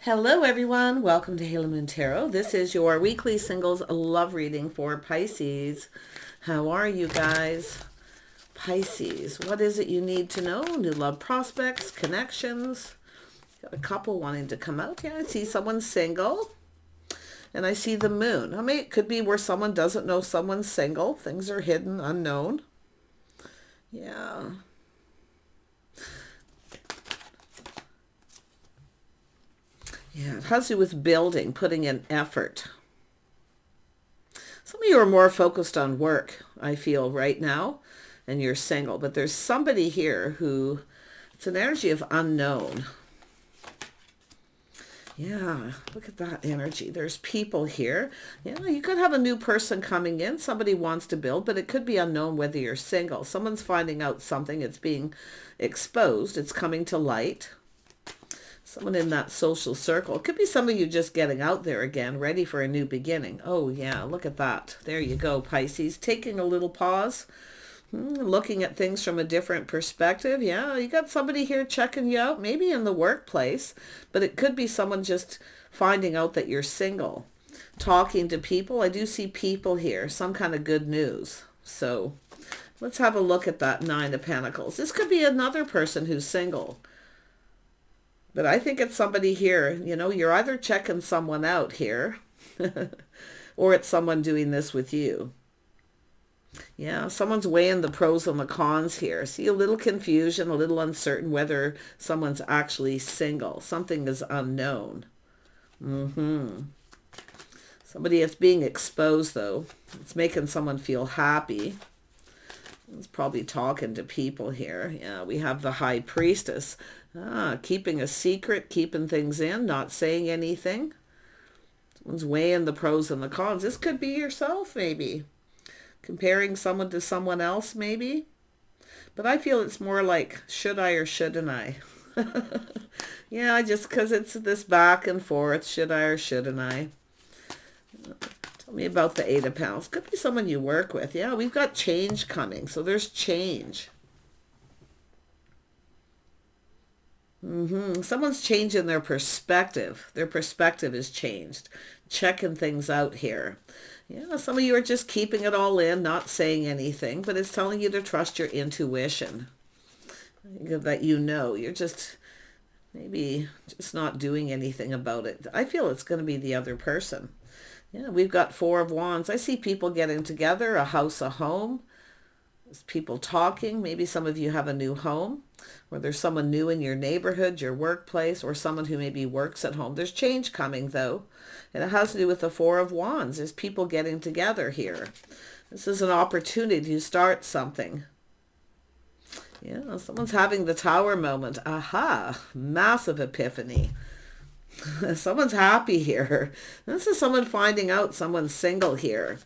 Hello everyone, welcome to Halo Moon Tarot. This is your weekly singles love reading for Pisces. How are you guys? Pisces, what is it you need to know? New love prospects, connections. Got a couple wanting to come out. Yeah, I see someone single. And I see the moon. I mean, it could be where someone doesn't know someone's single. Things are hidden, unknown. Yeah. Yeah, it has to do with building, putting in effort. Some of you are more focused on work, I feel, right now, and you're single. But there's somebody here who, it's an energy of unknown. Yeah, look at that energy. There's people here. Yeah, you could have a new person coming in. Somebody wants to build, but it could be unknown whether you're single. Someone's finding out something. It's being exposed. It's coming to light. Someone in that social circle. It could be some of you just getting out there again, ready for a new beginning. Oh, yeah, look at that. There you go, Pisces. Taking a little pause, looking at things from a different perspective. Yeah, you got somebody here checking you out, maybe in the workplace, but it could be someone just finding out that you're single. Talking to people. I do see people here, some kind of good news. So let's have a look at that Nine of Pentacles. This could be another person who's single. But I think it's somebody here, you know, you're either checking someone out here or it's someone doing this with you. Yeah, someone's weighing the pros and the cons here. See a little confusion, a little uncertain whether someone's actually single. Something is unknown. Somebody is being exposed, though. It's making someone feel happy. It's probably talking to people here. Yeah, we have the High Priestess. Keeping a secret, keeping things in, not saying anything. Someone's weighing the pros and the cons. This could be yourself, maybe. Comparing someone to someone else, maybe. But I feel it's more like, should I or shouldn't I? Yeah, just because it's this back and forth, should I or shouldn't I? Tell me about the Eight of Pentacles. Could be someone you work with. Yeah, we've got change coming, so there's change. Someone's changing their perspective. Their perspective is changed. Checking things out here. Yeah, some of you are just keeping it all in, not saying anything, but it's telling you to trust your intuition. That you know. You're just maybe just not doing anything about it. I feel it's going to be the other person. Yeah, we've got Four of Wands. I see people getting together, a house, a home. There's people talking. Maybe some of you have a new home, or there's someone new in your neighborhood, your workplace, or someone who maybe works at home. There's change coming, though, and it has to do with the Four of Wands. There's people getting together here. This is an opportunity to start something. Yeah, someone's having the Tower moment. Aha, massive epiphany. Someone's happy here. This is someone finding out someone's single here.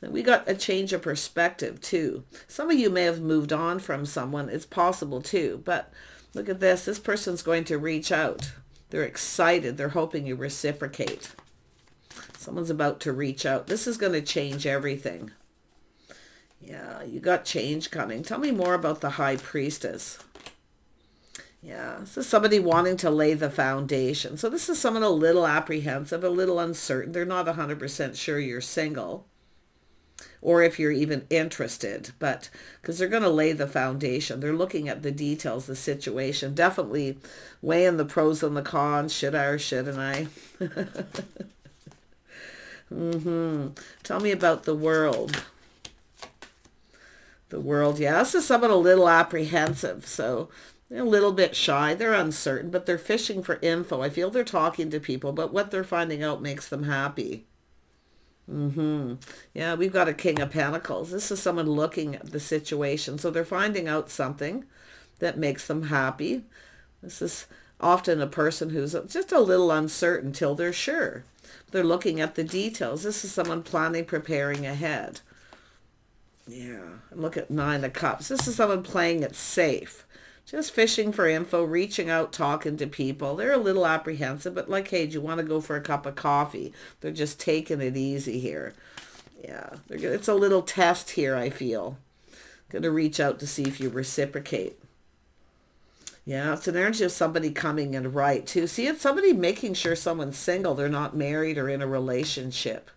And we got a change of perspective too. Some of you may have moved on from someone. It's possible too. But look at this. This person's going to reach out. They're excited. They're hoping you reciprocate. Someone's about to reach out. This is going to change everything. Yeah, you got change coming. Tell me more about the High Priestess. Yeah, this is somebody wanting to lay the foundation. So this is someone a little apprehensive, a little uncertain. They're not 100% sure you're single or if you're even interested, but because they're going to lay the foundation. They're looking at the details, the situation, definitely weighing the pros and the cons. Should I or shouldn't I? Tell me about the World. The World, yeah, this is someone a little apprehensive, so they're a little bit shy. They're uncertain, but they're fishing for info. I feel they're talking to people, but what they're finding out makes them happy. Yeah, we've got a King of Pentacles. This is someone looking at the situation. So they're finding out something that makes them happy. This is often a person who's just a little uncertain till they're sure. They're looking at the details. This is someone planning, preparing ahead. Yeah, and look at Nine of Cups. This is someone playing it safe. Just fishing for info, reaching out, talking to people. They're a little apprehensive, but like, hey, do you want to go for a cup of coffee? They're just taking it easy here. Yeah, it's a little test here, I feel. Going to reach out to see if you reciprocate. Yeah, it's an energy of somebody coming in right too. See, it's somebody making sure someone's single. They're not married or in a relationship.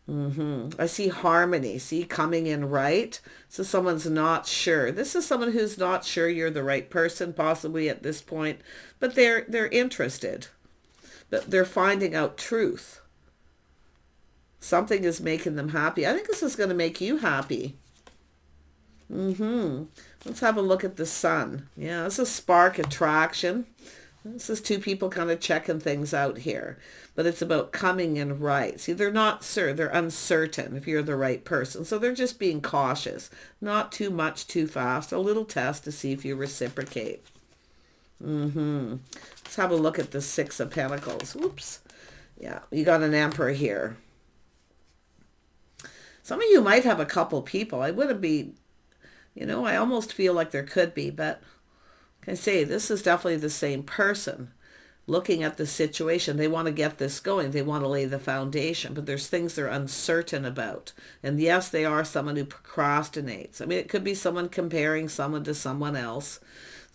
I see harmony. See, coming in right. So someone's not sure. This is someone who's not sure you're the right person, possibly at this point, but they're interested. But they're finding out truth. Something is making them happy. I think this is going to make you happy. Let's have a look at the sun. Yeah, this is spark attraction. This is two people kind of checking things out here. But it's about coming in right. See, they're not sure. They're uncertain if you're the right person. So they're just being cautious. Not too much, too fast. A little test to see if you reciprocate. Let's have a look at the Six of Pentacles. Whoops. Yeah, you got an Emperor here. Some of you might have a couple people. I wouldn't be, I almost feel like there could be, but like I say, this is definitely the same person looking at the situation. They want to get this going. They want to lay the foundation, but there's things they're uncertain about. And yes, they are someone who procrastinates. I mean, it could be someone comparing someone to someone else.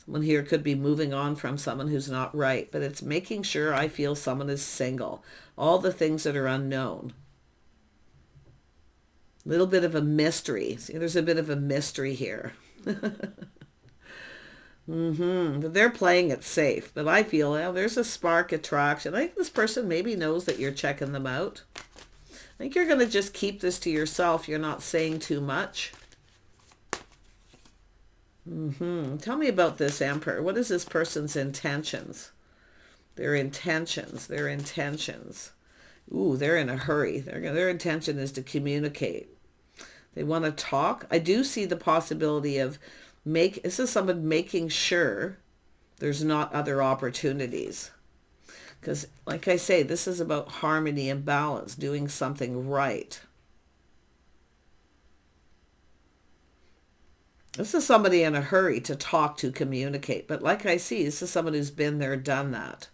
Someone here could be moving on from someone who's not right, but it's making sure I feel someone is single. All the things that are unknown. Little bit of a mystery. See, there's a bit of a mystery here. But they're playing it safe. But I feel, well, there's a spark attraction. I think this person maybe knows that you're checking them out. I think you're going to just keep this to yourself. You're not saying too much. Tell me about this Emperor. What is this person's intentions? Their intentions. Ooh, they're in a hurry. Their intention is to communicate. They want to talk. I do see the possibility of this is someone making sure there's not other opportunities. Because like I say, this is about harmony and balance, doing something right. This is somebody in a hurry to talk, to communicate. But like I see, this is someone who's been there, done that.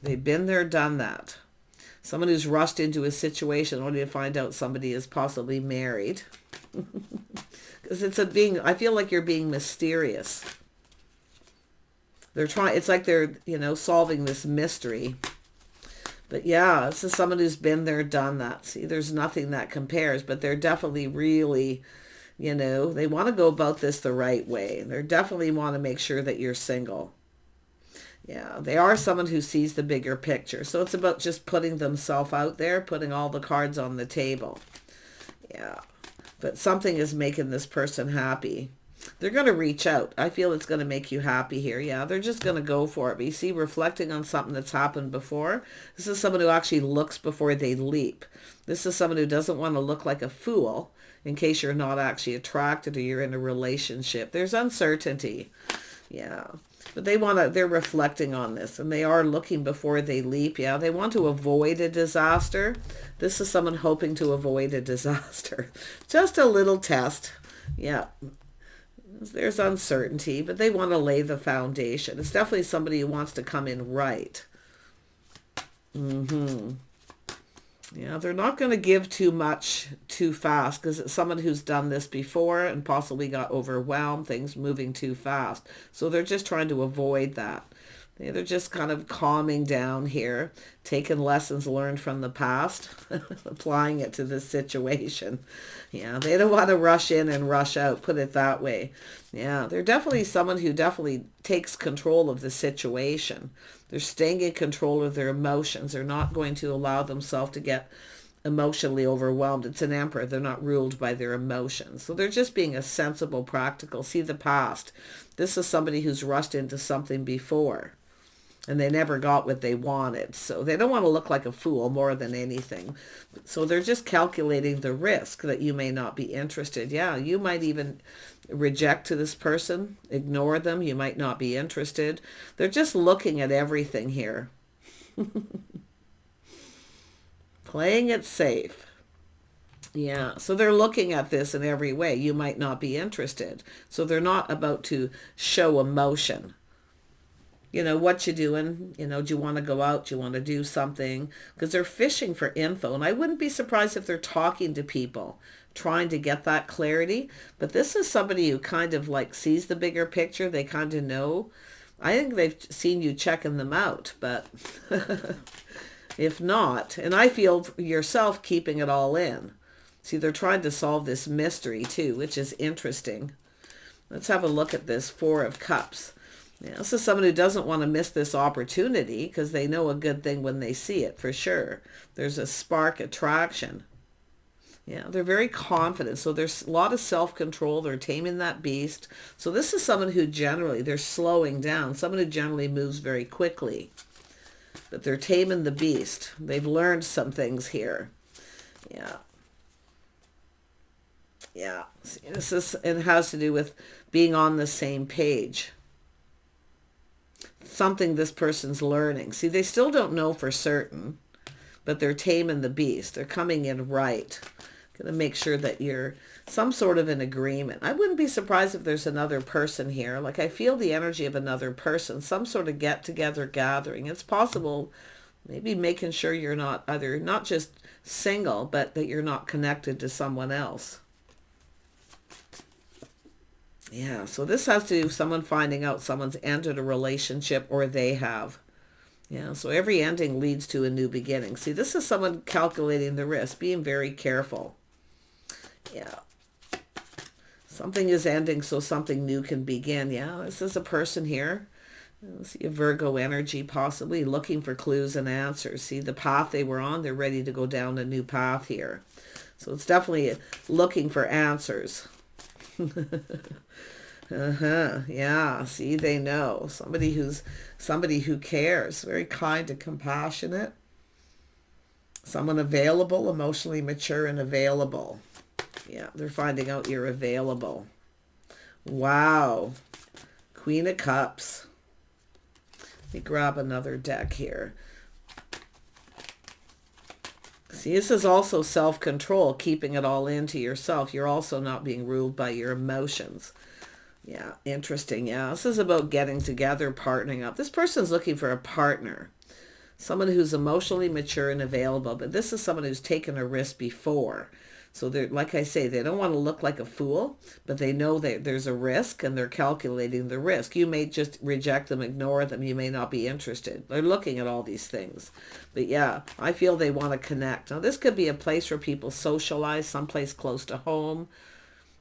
They've been there, done that. Someone who's rushed into a situation only to find out somebody is possibly married. Because I feel like you're being mysterious. It's like they're, solving this mystery. But yeah, this is someone who's been there, done that. See, there's nothing that compares, but they're definitely really, they want to go about this the right way. They definitely want to make sure that you're single. Yeah, they are someone who sees the bigger picture. So it's about just putting themselves out there, putting all the cards on the table. Yeah, but something is making this person happy. They're going to reach out. I feel it's going to make you happy here. Yeah, they're just going to go for it. But you see, reflecting on something that's happened before, this is someone who actually looks before they leap. This is someone who doesn't want to look like a fool in case you're not actually attracted or you're in a relationship. There's uncertainty. Yeah. But they're reflecting on this, and they are looking before they leap. Yeah, they want to avoid a disaster. This is someone hoping to avoid a disaster. Just a little test. Yeah. There's uncertainty, but they want to lay the foundation. It's definitely somebody who wants to come in right. Yeah, they're not going to give too much too fast because it's someone who's done this before and possibly got overwhelmed, things moving too fast. So they're just trying to avoid that. They're just kind of calming down here, taking lessons learned from the past, applying it to this situation. Yeah, they don't want to rush in and rush out, put it that way. Yeah, they're definitely someone who definitely takes control of the situation. They're staying in control of their emotions. They're not going to allow themselves to get emotionally overwhelmed. It's an Emperor. They're not ruled by their emotions. So they're just being a sensible, practical. See the past. This is somebody who's rushed into something before and they never got what they wanted. So they don't want to look like a fool more than anything. So they're just calculating the risk that you may not be interested. Yeah, you might even reject to this person, ignore them. You might not be interested. They're just looking at everything here. Playing it safe. Yeah, so they're looking at this in every way. You might not be interested. So they're not about to show emotion. what you doing? Do you want to go out? Do you want to do something? Because they're fishing for info. And I wouldn't be surprised if they're talking to people, trying to get that clarity. But this is somebody who kind of like sees the bigger picture. They kind of know. I think they've seen you checking them out, but if not, and I feel yourself keeping it all in. See, they're trying to solve this mystery too, which is interesting. Let's have a look at this Four of Cups. Yeah, this is someone who doesn't want to miss this opportunity because they know a good thing when they see it, for sure. There's a spark attraction. Yeah, they're very confident. So there's a lot of self-control. They're taming that beast. So this is someone who generally, they're slowing down. Someone who generally moves very quickly. But they're taming the beast. They've learned some things here. Yeah. Yeah. See, it has to do with being on the same page. Something this person's learning. See, they still don't know for certain, but they're taming the beast. They're coming in right. Going to make sure that you're some sort of an agreement. I wouldn't be surprised if there's another person here. Like, I feel the energy of another person, some sort of get-together gathering. It's possible, maybe making sure you're not just single, but that you're not connected to someone else. Yeah, so this has to do with someone finding out someone's ended a relationship or they have. Yeah, so every ending leads to a new beginning. See, this is someone calculating the risk, being very careful. Yeah. Something is ending so something new can begin. Yeah, this is a person here. Let's see, a Virgo energy, possibly looking for clues and answers. See, the path they were on, they're ready to go down a new path here. So it's definitely looking for answers. Yeah, see, they know. Somebody who cares, very kind and compassionate. Someone available, emotionally mature and available. Yeah, they're finding out you're available. Wow. Queen of Cups. Let me grab another deck here. See, this is also self-control, keeping it all into yourself. You're also not being ruled by your emotions. Yeah, interesting. Yeah, this is about getting together, partnering up. This person's looking for a partner, someone who's emotionally mature and available. But this is someone who's taken a risk before. So they're, like I say, they don't want to look like a fool, but they know that there's a risk and they're calculating the risk. You may just reject them, ignore them. You may not be interested. They're looking at all these things. But yeah, I feel they want to connect. Now, this could be a place where people socialize, someplace close to home.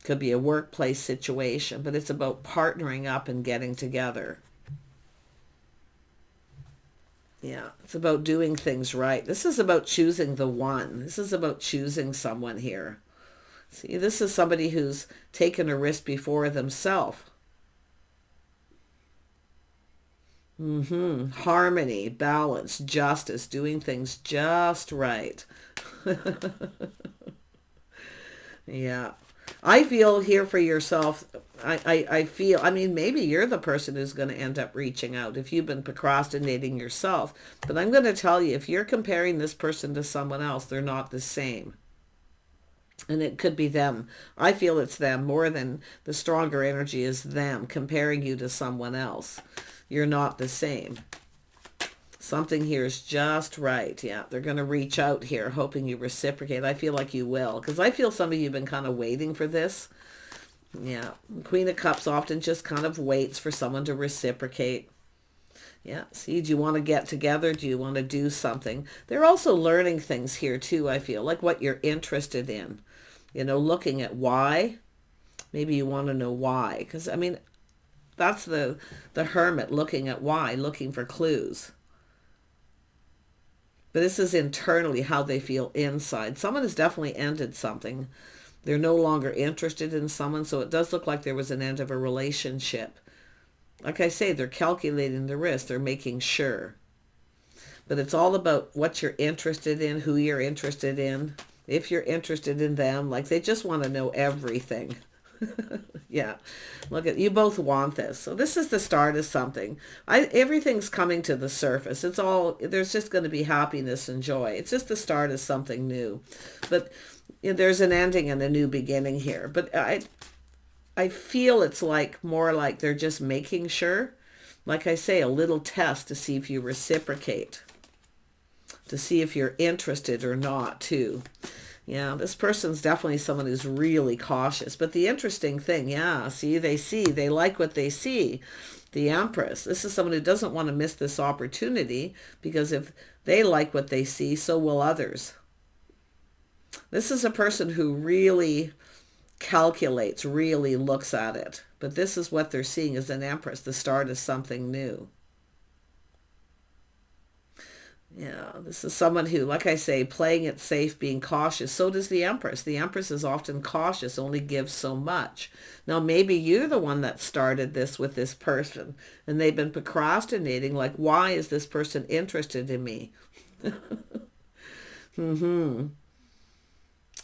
Could be a workplace situation, but it's about partnering up and getting together. Yeah, it's about doing things right. This is about choosing the one. This is about choosing someone here. See, this is somebody who's taken a risk before themselves. Harmony, balance, justice, doing things just right. Yeah. I feel here for yourself. I feel, maybe you're the person who's going to end up reaching out if you've been procrastinating yourself. But I'm going to tell you, if you're comparing this person to someone else, they're not the same. And it could be them. I feel it's them more than the stronger energy is them comparing you to someone else. You're not the same. Something here is just right. Yeah, they're going to reach out here, hoping you reciprocate. I feel like you will, because I feel some of you have been kind of waiting for this. Yeah, Queen of Cups often just kind of waits for someone to reciprocate. Yeah, see, do you want to get together? Do you want to do something? They're also learning things here too, I feel, like what you're interested in. Looking at why. Maybe you want to know why, because, that's the hermit, looking at why, looking for clues. But this is internally how they feel inside. Someone has definitely ended something. They're no longer interested in someone, so it does look like there was an end of a relationship. Like I say, they're calculating the risk. They're making sure. But it's all about what you're interested in, who you're interested in, if you're interested in them. Like, they just want to know everything. Yeah, look at you, both want this. So this is the start of something. Everything's coming to the surface. There's just going to be happiness and joy. It's just the start of something new. But there's an ending and a new beginning here. But I feel it's more like they're just making sure. like I say, a little test to see if you reciprocate, to see if you're interested or not too. Yeah, this person's definitely someone who's really cautious. But the interesting thing, yeah, see, they like what they see. The Empress. This is someone who doesn't want to miss this opportunity, because if they like what they see, so will others. This is a person who really calculates, really looks at it. But this is what they're seeing as an Empress, the start of something new. Yeah, this is someone who, like I say, playing it safe, being cautious. So does the Empress. The Empress is often cautious, only gives so much. Now, maybe you're the one that started this with this person, and they've been procrastinating, like, why is this person interested in me?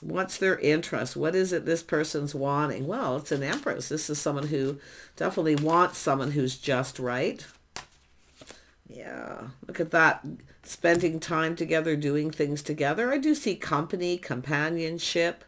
What's their interest? What is it this person's wanting? Well, it's an Empress. This is someone who definitely wants someone who's just right. Yeah, look at that. Spending time together, doing things together. I do see company, companionship,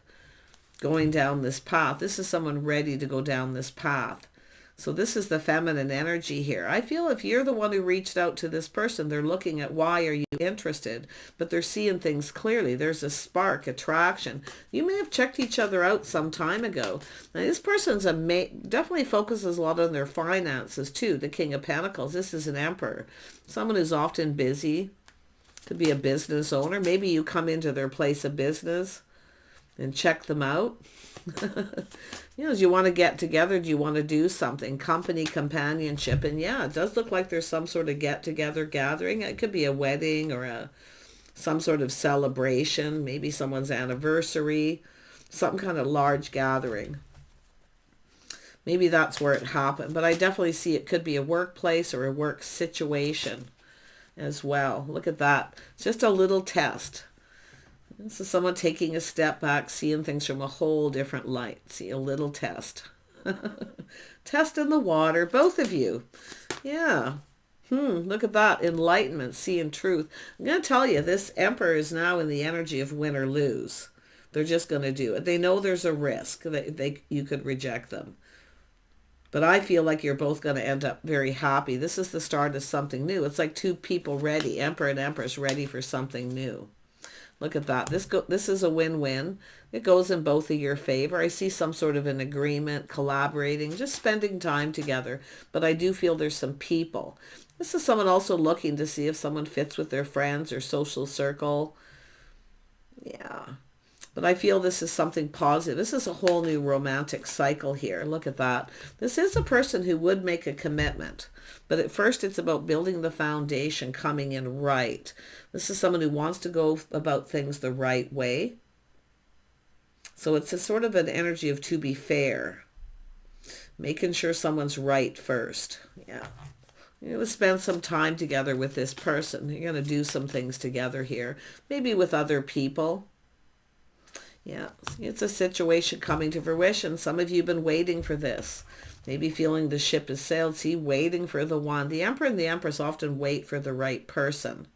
going down this path. This is someone ready to go down this path. So this is the feminine energy here. I feel if you're the one who reached out to this person, they're looking at why are you interested, but they're seeing things clearly. There's a spark, attraction. You may have checked each other out some time ago. Now, this person's definitely focuses a lot on their finances too. The King of Pentacles. This is an Emperor. Someone who's often busy. Could be a business owner. Maybe you come into their place of business and check them out. You know, do you want to get together? Do you want to do something? Company, companionship. And yeah, it does look like there's some sort of get-together gathering. It could be a wedding or some sort of celebration. Maybe someone's anniversary. Some kind of large gathering. Maybe that's where it happened. But I definitely see it could be a workplace or a work situation as well. Look at that. It's just a little test. This is someone taking a step back, seeing things from a whole different light. See, a little test. Test in the water, both of you. Yeah. Look at that. Enlightenment, seeing truth. I'm going to tell you, this Emperor is now in the energy of win or lose. They're just going to do it. They know there's a risk that you could reject them. But I feel like you're both going to end up very happy. This is the start of something new. It's like two people ready, Emperor and Empress, ready for something new. Look at that. This is a win-win. It goes in both of your favor. I see some sort of an agreement, collaborating, just spending time together. But I do feel there's some people. This is someone also looking to see if someone fits with their friends or social circle. Yeah. But I feel this is something positive. This is a whole new romantic cycle here. Look at that. This is a person who would make a commitment. But at first it's about building the foundation, coming in right. This is someone who wants to go about things the right way. So it's a sort of an energy of to be fair. Making sure someone's right first. Yeah. You're going to spend some time together with this person. You're going to do some things together here. Maybe with other people. Yeah, it's a situation coming to fruition. Some of you have been waiting for this. Maybe feeling the ship has sailed. See, waiting for the one. The Emperor and the Empress often wait for the right person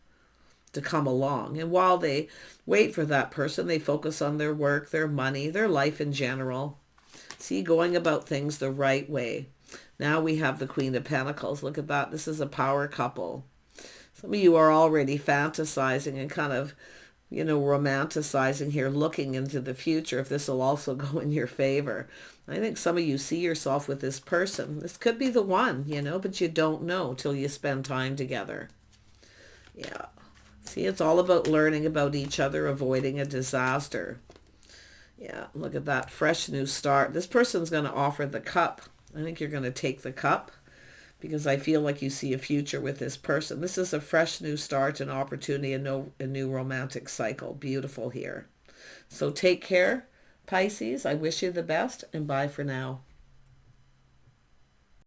to come along. And while they wait for that person, they focus on their work, their money, their life in general. See, going about things the right way. Now we have the Queen of Pentacles. Look at that. This is a power couple. Some of you are already fantasizing and kind of, you know, romanticizing here, looking into the future, if this will also go in your favor. I think some of you see yourself with this person. This could be the one, you know, but you don't know till you spend time together. Yeah. See, it's all about learning about each other, avoiding a disaster. Yeah, look at that. Fresh new start. This person's going to offer the cup. I think you're going to take the cup, because I feel like you see a future with this person. This is a fresh new start, an opportunity, a new romantic cycle. Beautiful here. So take care, Pisces. I wish you the best, and bye for now.